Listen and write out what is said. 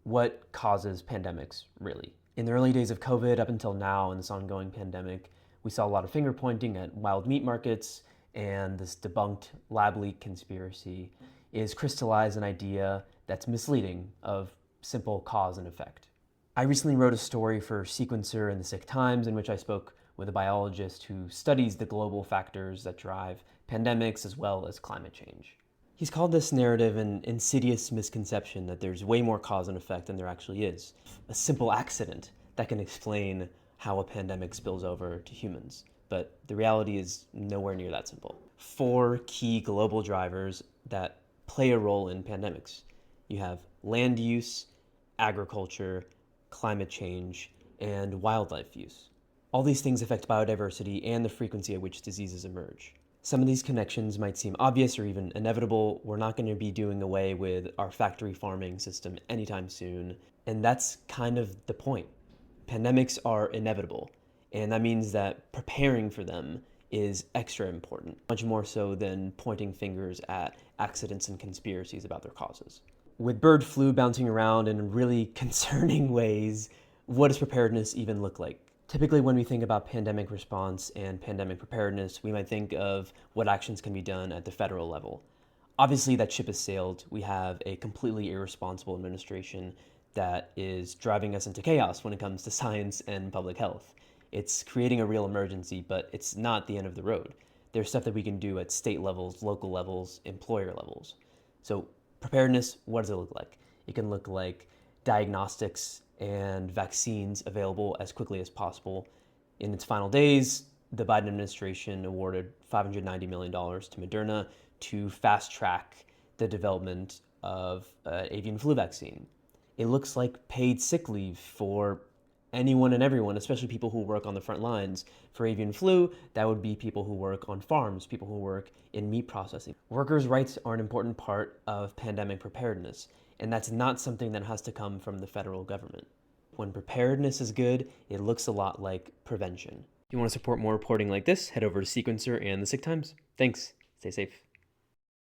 what causes pandemics, really. In the early days of COVID up until now in this ongoing pandemic, we saw a lot of finger pointing at wild meat markets, and this debunked lab leak conspiracy is crystallized an idea that's misleading of simple cause and effect. I recently wrote a story for Sequencer in the Sick Times in which I spoke with a biologist who studies the global factors that drive pandemics as well as climate change. He's called this narrative an insidious misconception that there's way more cause and effect than there actually is. A simple accident that can explain how a pandemic spills over to humans. But the reality is nowhere near that simple. 4 key global drivers that play a role in pandemics. You have land use, agriculture, climate change, and wildlife use. All these things affect biodiversity and the frequency at which diseases emerge. Some of these connections might seem obvious or even inevitable. We're not going to be doing away with our factory farming system anytime soon, and that's kind of the point. Pandemics are inevitable, and that means that preparing for them is extra important, much more so than pointing fingers at accidents and conspiracies about their causes. With bird flu bouncing around in really concerning ways, what does preparedness even look like? Typically, when we think about pandemic response and pandemic preparedness, we might think of what actions can be done at the federal level. Obviously, that ship has sailed. We have a completely irresponsible administration that is driving us into chaos when it comes to science and public health. It's creating a real emergency, but it's not the end of the road. There's stuff that we can do at state levels, local levels, employer levels. So preparedness, what does it look like? It can look like diagnostics and vaccines available as quickly as possible. In its final days, the Biden administration awarded $590 million to Moderna to fast track the development of avian flu vaccine. It looks like paid sick leave for anyone and everyone, especially people who work on the front lines. For avian flu, that would be people who work on farms, people who work in meat processing. Workers' rights are an important part of pandemic preparedness, and that's not something that has to come from the federal government. When preparedness is good, it looks a lot like prevention. If you want to support more reporting like this, head over to Sequencer and the Sick Times. Thanks. Stay safe.